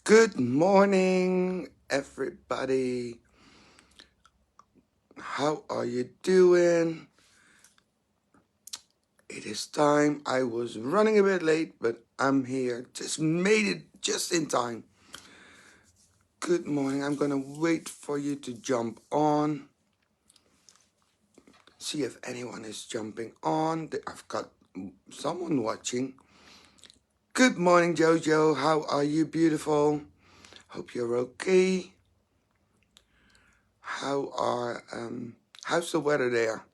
Good morning, everybody. How are you doing? It is time. I was running a bit late, but I'm here. Just made it just in time. Good morning. I'm gonna wait for you to jump on. See if anyone is jumping on. I've got someone watching. Good morning, Jojo. How are you, beautiful? Hope you're okay. How's the weather there?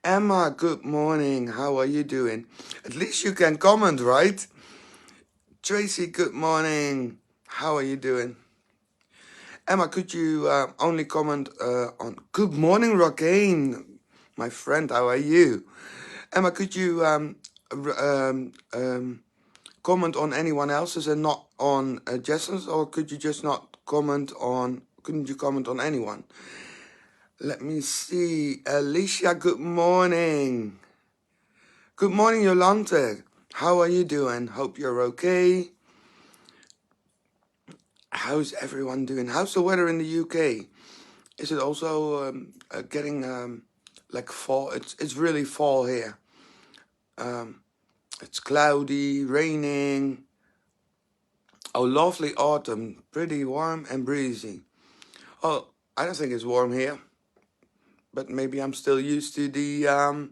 Emma, good morning. How are you doing? At least you can comment, right? Tracy, good morning. How are you doing? Emma, could you only comment on good morning, Rogaine, my friend. How are you? Emma, could you comment on anyone else's and not on Jason's, or could you just not comment on? Couldn't you comment on anyone? Let me see. Alicia, good morning. Good morning, Yolanta. How are you doing? Hope you're okay. How's everyone doing? How's the weather in the UK? Is it also getting like fall? It's really fall here. Um, it's cloudy, raining. Oh, lovely autumn. Pretty warm and breezy. Oh, I don't think it's warm here, but maybe I'm still used to the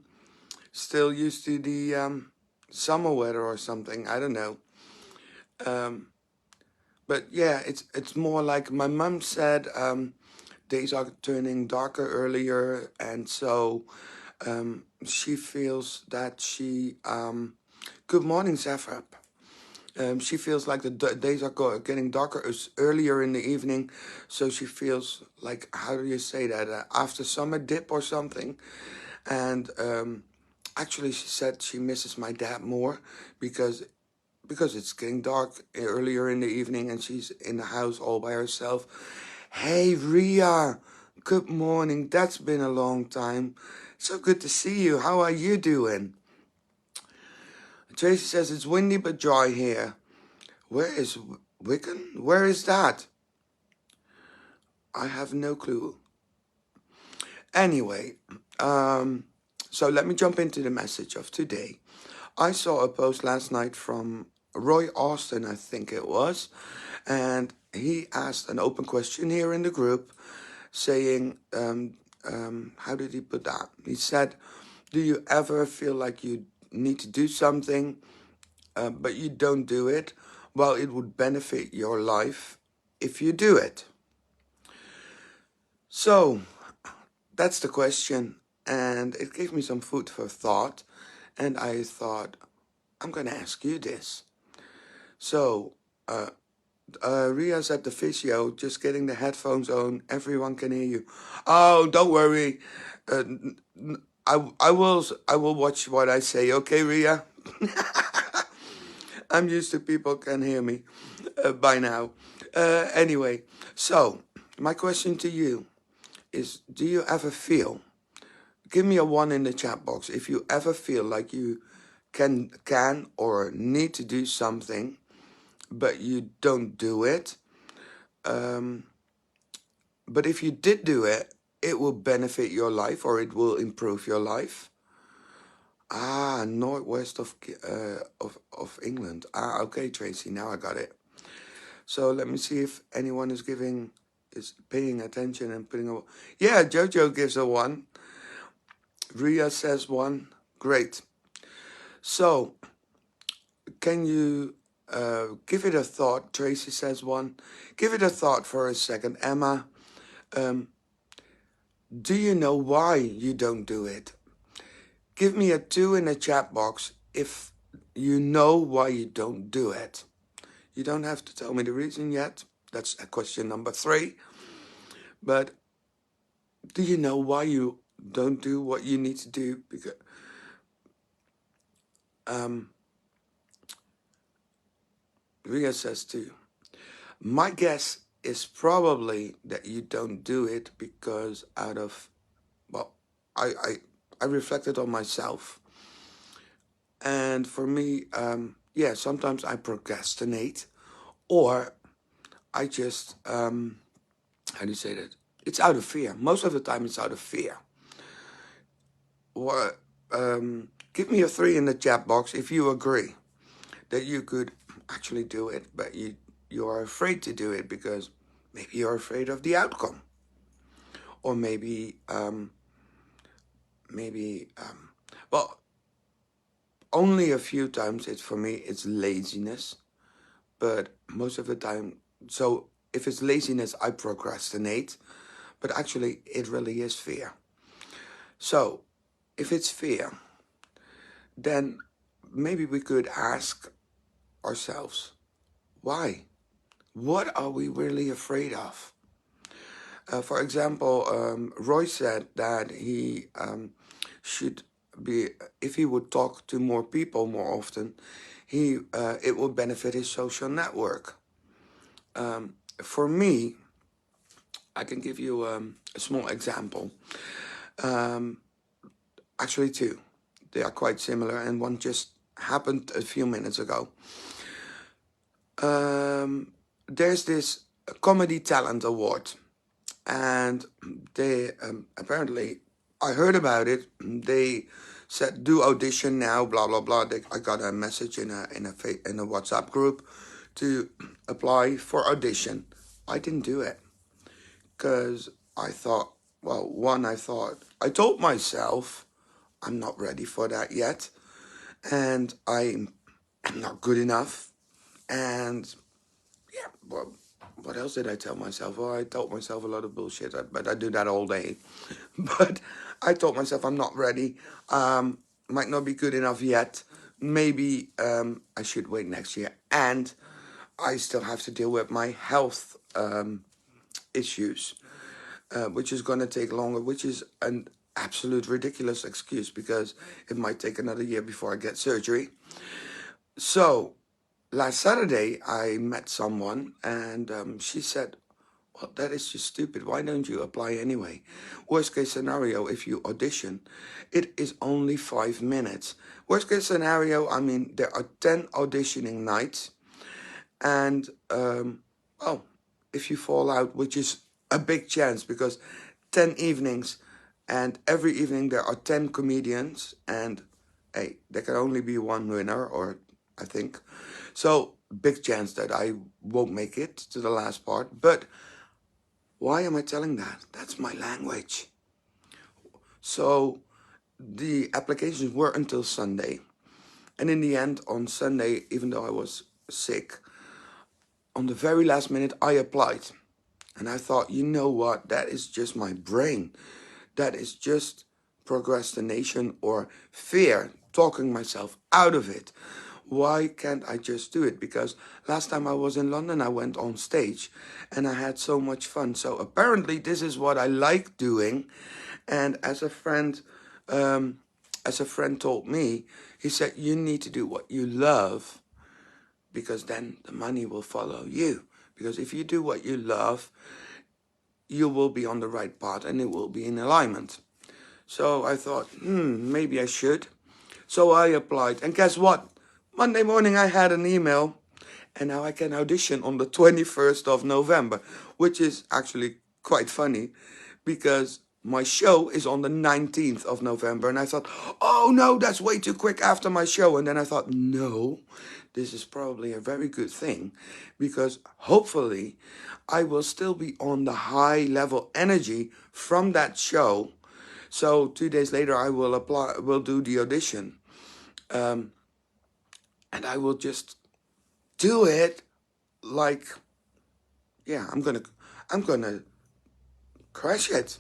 summer weather or something. I don't know. Um, but yeah, it's more like my mum said. Days are turning darker earlier, and so she feels that good morning, Zafrap. She feels like the days are getting darker earlier in the evening, so she feels like, how do you say that, after summer dip or something. And actually, she said she misses my dad more because it's getting dark earlier in the evening and she's in the house all by herself. Hey, Ria, good morning. That's been a long time. So good to see you. How are you doing? Tracy says it's windy but dry here. Where is Wigan? Where is that? I have no clue. Anyway, so let me jump into the message of today. I saw a post last night from Roy Austin, I think it was, and he asked an open question here in the group saying, how did he put that? He said, do you ever feel like you need to do something, but you don't do it? Well, it would benefit your life if you do it. So that's the question, and it gave me some food for thought, and I thought, I'm going to ask you this. So, Ria's at the physio, just getting the headphones on. Everyone can hear you. Oh, don't worry. Uh, I will watch what I say. Okay, Ria. I'm used to people can hear me by now. Anyway, so my question to you is: do you ever feel? Give me a 1 in the chat box if you ever feel like you can or need to do something, but you don't do it. But if you did do it, it will benefit your life or it will improve your life. Ah, northwest of England. Ah, okay, Tracy. Now I got it. So let me see if anyone is paying attention and putting a. Yeah, Jojo gives a 1. Ria says 1. Great. So can you give it a thought? Tracy says 1. Give it a thought for a second, Emma. Do you know why you don't do it? Give me a 2 in the chat box if you know why you don't do it. You don't have to tell me the reason yet. That's question number 3. But do you know why you don't do what you need to do? Because Ria says 2. My guess is probably that you don't do it because well, I reflected on myself. And for me, yeah, sometimes I procrastinate, or I just, how do you say that? It's out of fear. Most of the time, it's out of fear. Or give me a 3 in the chat box if you agree that you could actually do it, but you are afraid to do it because maybe you're afraid of the outcome, or maybe well, only a few times it's for me it's laziness, but most of the time, so if it's laziness I procrastinate, but actually it really is fear. So if it's fear, then maybe we could ask ourselves, why? What are we really afraid of? For example, Roy said that he should be, if he would talk to more people more often, it would benefit his social network. For me, I can give you a small example. Actually, two. They are quite similar, and one just happened a few minutes ago. There's this comedy talent award, and they apparently, I heard about it. They said do audition now, blah blah blah. I got a message in a WhatsApp group to apply for audition. I didn't do it because I thought, well, one, I told myself I'm not ready for that yet, and I'm not good enough, and yeah, well, what else did I tell myself? Well, I told myself a lot of bullshit, but I do that all day. But I told myself I'm not ready. Might not be good enough yet. Maybe I should wait next year. And I still have to deal with my health issues, which is going to take longer, which is an absolute ridiculous excuse because it might take another year before I get surgery. So last Saturday, I met someone, and she said, well, that is just stupid. Why don't you apply anyway? Worst case scenario, if you audition, it is only 5 minutes. Worst case scenario, I mean, there are 10 auditioning nights. And, well, if you fall out, which is a big chance because 10 evenings, and every evening there are 10 comedians, and hey, there can only be one winner, or I think. So, big chance that I won't make it to the last part. But why am I telling that? That's my language. So, the applications were until Sunday. And in the end, on Sunday, even though I was sick, on the very last minute, I applied. And I thought, you know what? That is just my brain. That is just procrastination or fear, talking myself out of it. Why can't I just do it? Because last time I was in London, I went on stage and I had so much fun. So apparently this is what I like doing. And as a friend told me, he said, you need to do what you love because then the money will follow you. Because if you do what you love, you will be on the right path and it will be in alignment. So I thought, maybe I should. So I applied. And guess what? Monday morning I had an email. And now I can audition on the 21st of November. Which is actually quite funny. Because my show is on the 19th of November. And I thought, oh no, that's way too quick after my show. And then I thought, no, this is probably a very good thing. Because hopefully I will still be on the high level energy from that show. So 2 days later I will do the audition. And I will just do it like, yeah, I'm gonna crush it.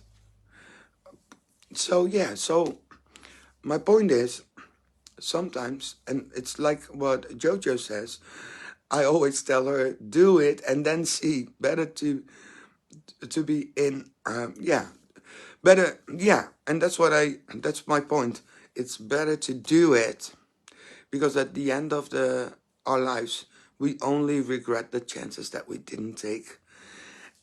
So yeah, so my point is, sometimes, and it's like what Jojo says, I always tell her, do it and then see. Better to be in, better, yeah, and that's my point. It's better to do it because at the end of our lives, we only regret the chances that we didn't take.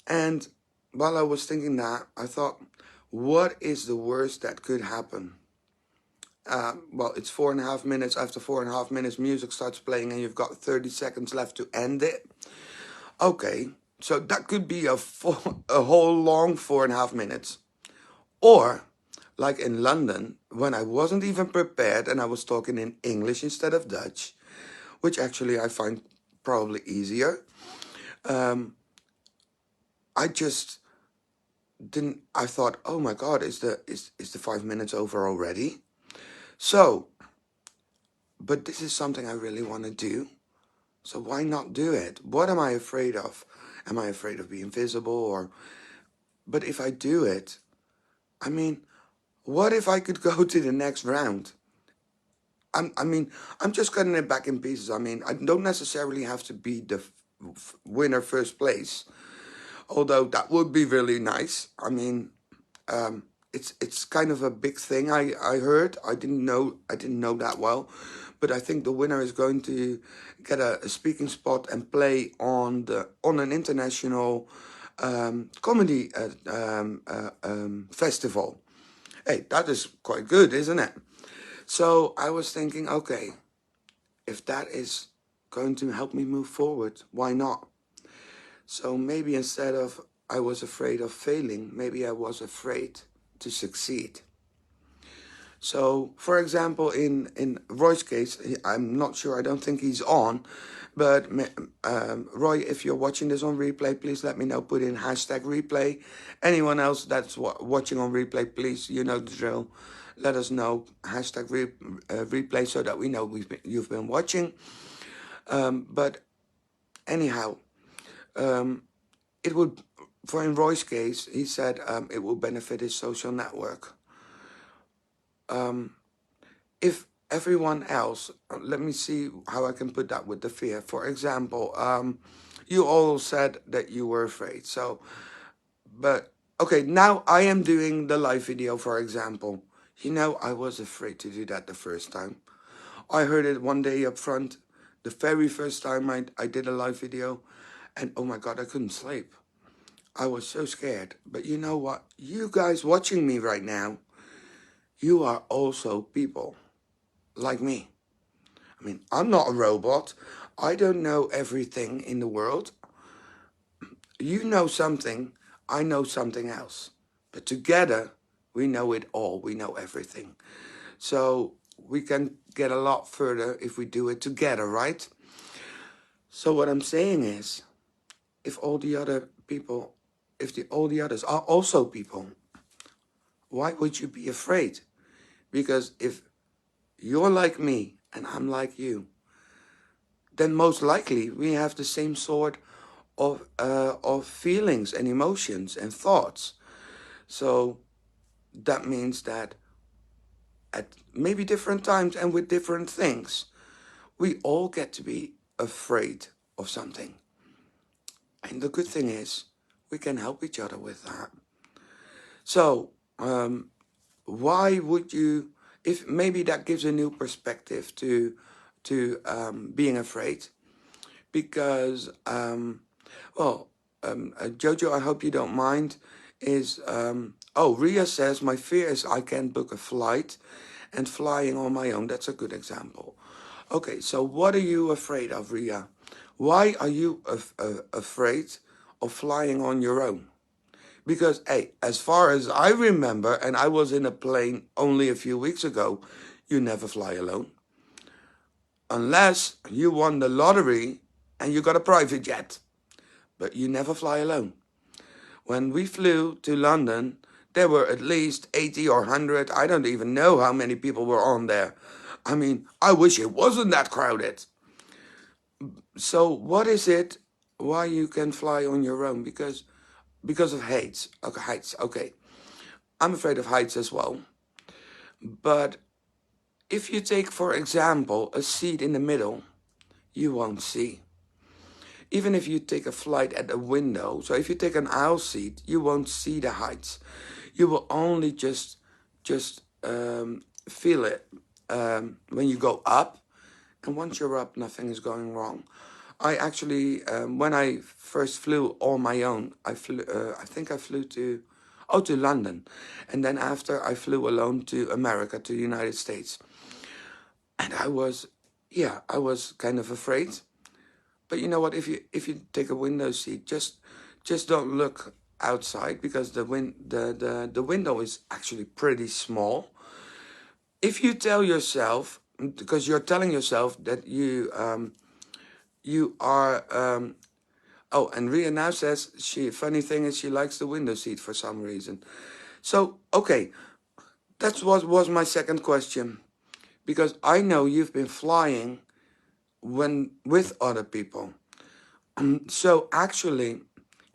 And while I was thinking that, I thought, what is the worst that could happen? well, it's 4.5 minutes. After 4.5 minutes, music starts playing and you've got 30 seconds left to end it. Okay, so that could be a whole long 4.5 minutes. Or, like in London, when I wasn't even prepared and I was talking in English instead of Dutch, which actually I find probably easier, I just didn't, I thought, oh my God, is the 5 minutes over already? So, but this is something I really want to do. So why not do it? What am I afraid of? Am I afraid of being visible or, but if I do it, I mean, what if I could go to the next round? I mean, I'm just cutting it back in pieces. I mean, I don't necessarily have to be the winner first place, although that would be really nice. I mean, it's kind of a big thing. I heard. I didn't know that well, but I think the winner is going to get a speaking spot and play on an international comedy festival. Hey, that is quite good, isn't it? So I was thinking, okay, if that is going to help me move forward, why not? So maybe instead of I was afraid of failing, maybe I was afraid to succeed. So, for example, in Roy's case, I'm not sure, I don't think he's on, but Roy, if you're watching this on replay, please let me know, put in hashtag replay. Anyone else that's watching on replay, please, you know the drill. Let us know, hashtag replay, so that we know you've been watching. But anyhow, it would, for in Roy's case, he said it will benefit his social network. If everyone else, let me see how I can put that with the fear. For example, you all said that you were afraid. So, but okay, now I am doing the live video, for example. You know, I was afraid to do that the first time. I heard it one day up front, the very first time I did a live video, and oh my God, I couldn't sleep. I was so scared. But you know what? You guys watching me right now, you are also people like me. I mean, I'm not a robot. I don't know everything in the world. You know something, I know something else. But together, we know it all. We know everything. So we can get a lot further if we do it together, right? So what I'm saying is, if all the other people, all the others are also people, why would you be afraid? Because if you're like me and I'm like you, then most likely we have the same sort of feelings and emotions and thoughts. So that means that at maybe different times and with different things, we all get to be afraid of something. And the good thing is, we can help each other with that. So, why would you, if maybe that gives a new perspective to being afraid? Because, Jojo, I hope you don't mind, is, oh, Ria says, my fear is I can't book a flight and flying on my own. That's a good example. Okay, so what are you afraid of, Ria? Why are you afraid of flying on your own? Because, hey, as far as I remember, and I was in a plane only a few weeks ago, you never fly alone. Unless you won the lottery and you got a private jet. But you never fly alone. When we flew to London, there were at least 80 or 100. I don't even know how many people were on there. I mean, I wish it wasn't that crowded. So what is it why you can fly on your own? Because of heights. Okay, heights. Okay. I'm afraid of heights as well. But if you take, for example, a seat in the middle, you won't see. Even if you take a flight at a window, so if you take an aisle seat, you won't see the heights. You will only just feel it when you go up. And once you're up, nothing is going wrong. I actually, when I first flew on my own, I think I flew to, Oh, to London. And then after I flew alone to America, to the United States. And I was kind of afraid. But you know what? If you take a window seat, just don't look outside, because the window is actually pretty small. If you tell yourself, because you're telling yourself that you are oh, and Ria now says funny thing is she likes the window seat for some reason. So okay, that was my second question, because I know you've been flying when with other people. So actually,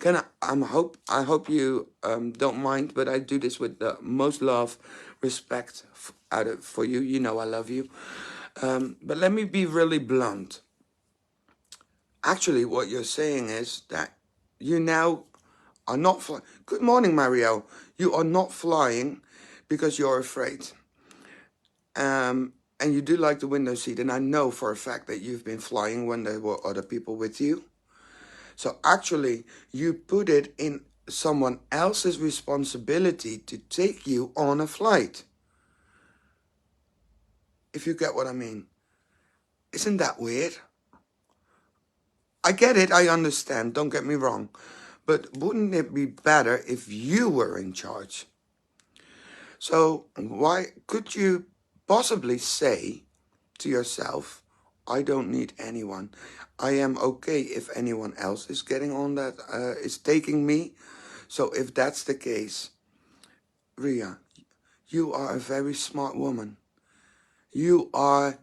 I hope you don't mind, but I do this with the most love, respect for you. You know I love you. But let me be really blunt. Actually, what you're saying is that you now are not flying. Good morning, Mario. You are not flying because you're afraid. And you do like the window seat, and I know for a fact that you've been flying when there were other people with you. So actually, you put it in someone else's responsibility to take you on a flight. If you get what I mean. Isn't that weird? I get it, I understand, don't get me wrong. But wouldn't it be better if you were in charge? So why could you possibly say to yourself, I don't need anyone. I am okay if anyone else is getting on that, is taking me. So if that's the case, Ria, you are a very smart woman. You are,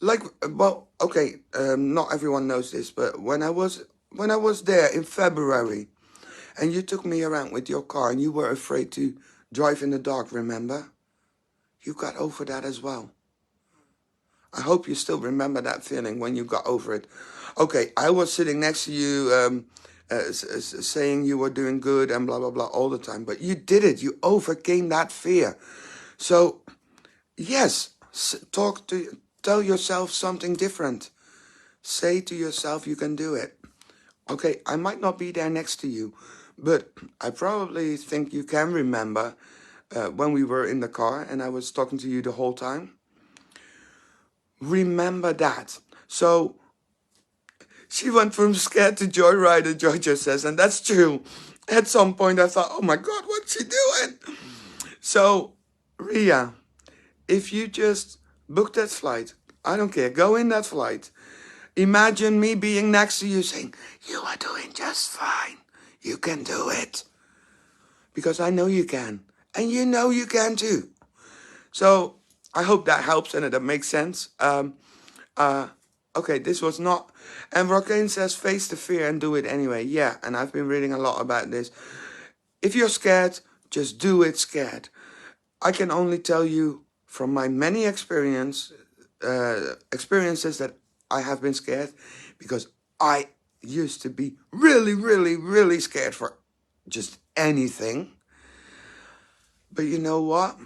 well, okay, not everyone knows this, but when I was there in February, and you took me around with your car, and you were afraid to drive in the dark, remember? You got over that as well. I hope you still remember that feeling when you got over it. Okay, I was sitting next to you, saying you were doing good and blah, blah, blah all the time. But you did it. You overcame that fear. So, yes, tell yourself something different. Say to yourself you can do it. Okay, I might not be there next to you, but I probably think you can remember when we were in the car and I was talking to you the whole time. Remember that. So she went from scared to joyrider, Georgia says, and that's true. At some point I thought, oh my God, what's she doing? So, Ria, if you just book that flight, I don't care, go in that flight. Imagine me being next to you saying, you are doing just fine. You can do it. Because I know you can. And you know you can too. So, I hope that helps and that makes sense. Okay, this was not... And Rockane says, face the fear and do it anyway. Yeah, and I've been reading a lot about this. If you're scared, just do it scared. I can only tell you from my many experiences that I have been scared, because I used to be really, really, really scared for just anything. But you know what?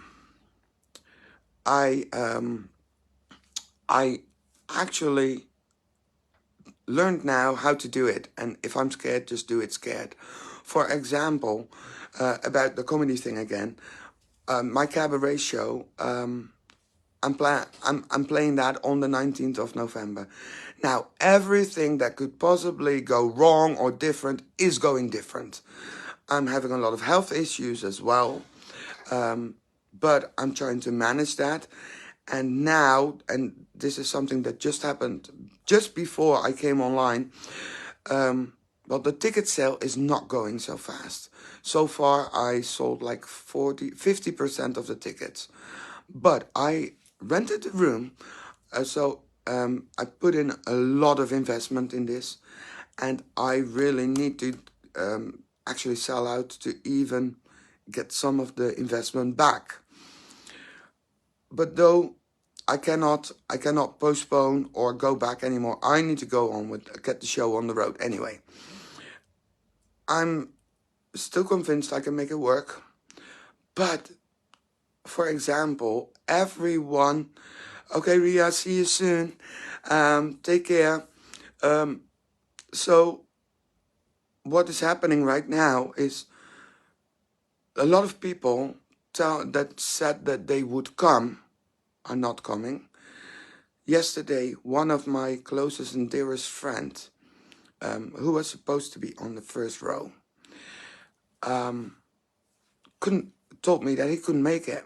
I actually learned now how to do it, and if I'm scared, just do it scared. For example, about the comedy thing again, my cabaret show, I'm playing that on the 19th of November. Now, everything that could possibly go wrong or different is going different. I'm having a lot of health issues as well, but I'm trying to manage that. And now, and this is something that just happened just before I came online, well, the ticket sale is not going so fast. So far, I sold like 50% of the tickets. But I rented a room, so I put in a lot of investment in this, and I really need to actually sell out to even get some of the investment back. But though I cannot postpone or go back anymore. I need to go on get the show on the road anyway. I'm still convinced I can make it work. But, for example, everyone... Okay, Ria, see you soon. Take care. So, what is happening right now is A lot of people that said that they would come are not coming. Yesterday, one of my closest and dearest friends, who was supposed to be on the first row, um, couldn't told me that he couldn't make it.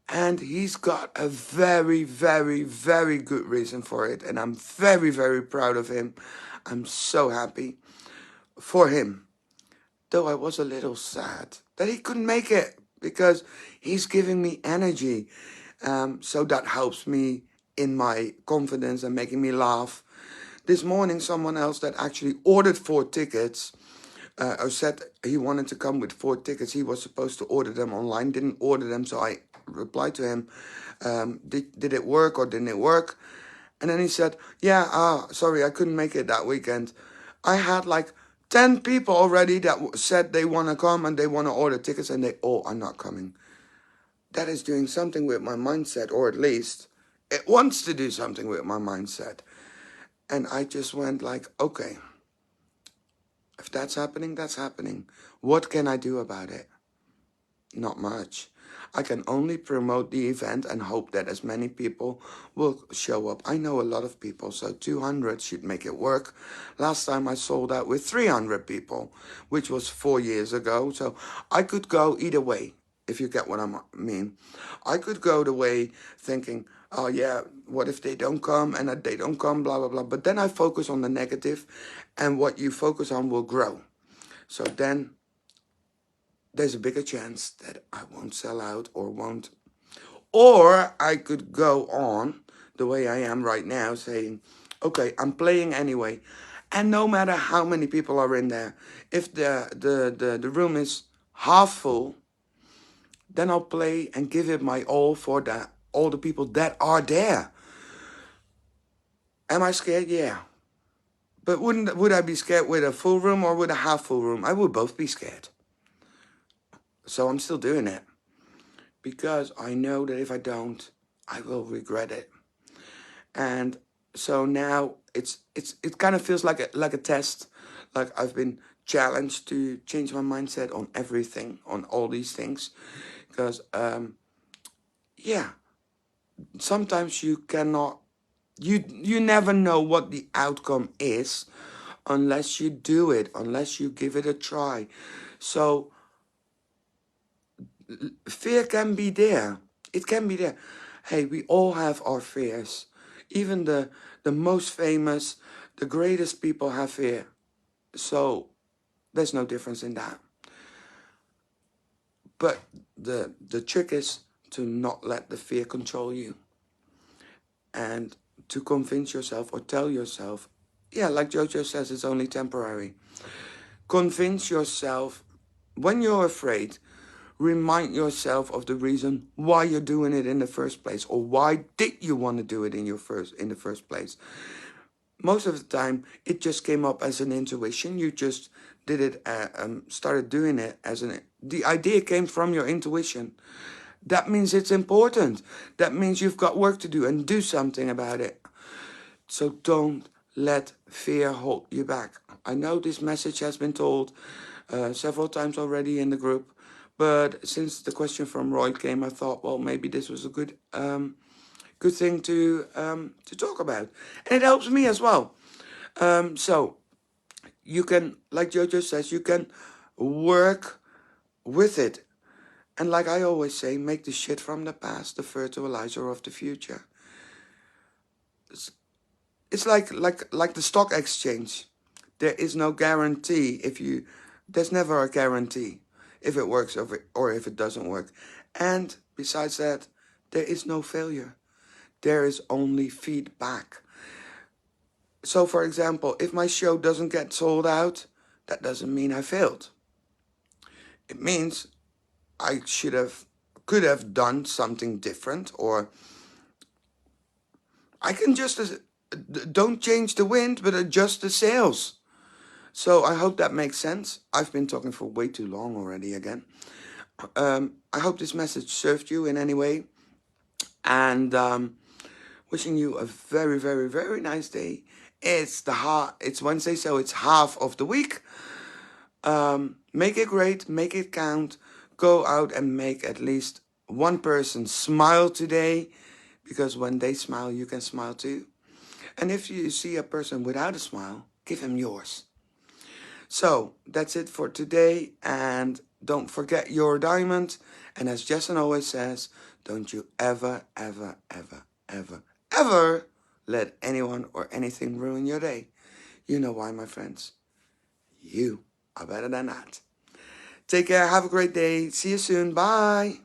And he's got a very, very, very good reason for it. And I'm very, very proud of him. I'm so happy for him. Though I was a little sad that he couldn't make it, because he's giving me energy. So that helps me in my confidence and making me laugh. This morning, someone else that actually ordered 4 tickets, or said he wanted to come with 4 tickets. He was supposed to order them online, didn't order them. So I replied to him, did it work or didn't it work? And then he said, yeah, sorry, I couldn't make it that weekend. I had like 10 people already that said they want to come and they want to order tickets, and they all are not coming. That is doing something with my mindset, or at least it wants to do something with my mindset. And I just went like, okay, if that's happening, that's happening. What can I do about it? Not much. I can only promote the event and hope that as many people will show up. I know a lot of people, so 200 should make it work. Last time I sold out with 300 people, which was 4 years ago. So I could go either way, if you get what I mean. I could go the way thinking, oh yeah, what if they don't come, and they don't come, blah, blah, blah. But then I focus on the negative, and what you focus on will grow. So then there's a bigger chance that I won't sell out or won't. Or I could go on the way I am right now, saying, okay, I'm playing anyway. And no matter how many people are in there, if the room is half full, then I'll play and give it my all for all the people that are there. Am I scared? Yeah. But would I be scared with a full room or with a half full room? I would both be scared. So I'm still doing it, because I know that if I don't, I will regret it. And so now it kind of feels like a test, like I've been challenged to change my mindset on everything, on all these things, because yeah, sometimes you cannot, you never know what the outcome is unless you do it, unless you give it a try. So fear can be there. It can be there. Hey, we all have our fears. Even the most famous, the greatest people have fear. So there's no difference in that. But the trick is to not let the fear control you, and to convince yourself or tell yourself, yeah, like Jojo says, it's only temporary. Convince yourself when you're afraid. Remind yourself of the reason why you're doing it in the first place, or why did you want to do it in the first place. Most of the time, it just came up as an intuition. You just did it, started doing it as the idea came from your intuition. That means it's important. That means you've got work to do, and do something about it. So don't let fear hold you back. I know this message has been told several times already in the group, but since the question from Roy came, I thought, well, maybe this was a good thing to talk about, and it helps me as well. So you can, like Jojo says, you can work with it, and like I always say, make the shit from the past the fertilizer of the future. It's like the stock exchange. There is no guarantee there's never a guarantee if it works or if it doesn't work. And besides that, there is no failure. There is only feedback. So for example, if my show doesn't get sold out, that doesn't mean I failed. It means I could have done something different, or I can just don't change the wind, but adjust the sails. So I hope that makes sense. I've been talking for way too long already again. I hope this message served you in any way. And wishing you a very, very, very nice day. It's Wednesday, so it's half of the week. Make it great, make it count. Go out and make at least one person smile today, because when they smile, you can smile too. And if you see a person without a smile, give him yours. So that's it for today. And don't forget your diamond. And as Jason always says, don't you ever, ever, ever, ever, ever let anyone or anything ruin your day. You know why, my friends. You are better than that. Take care. Have a great day. See you soon. Bye.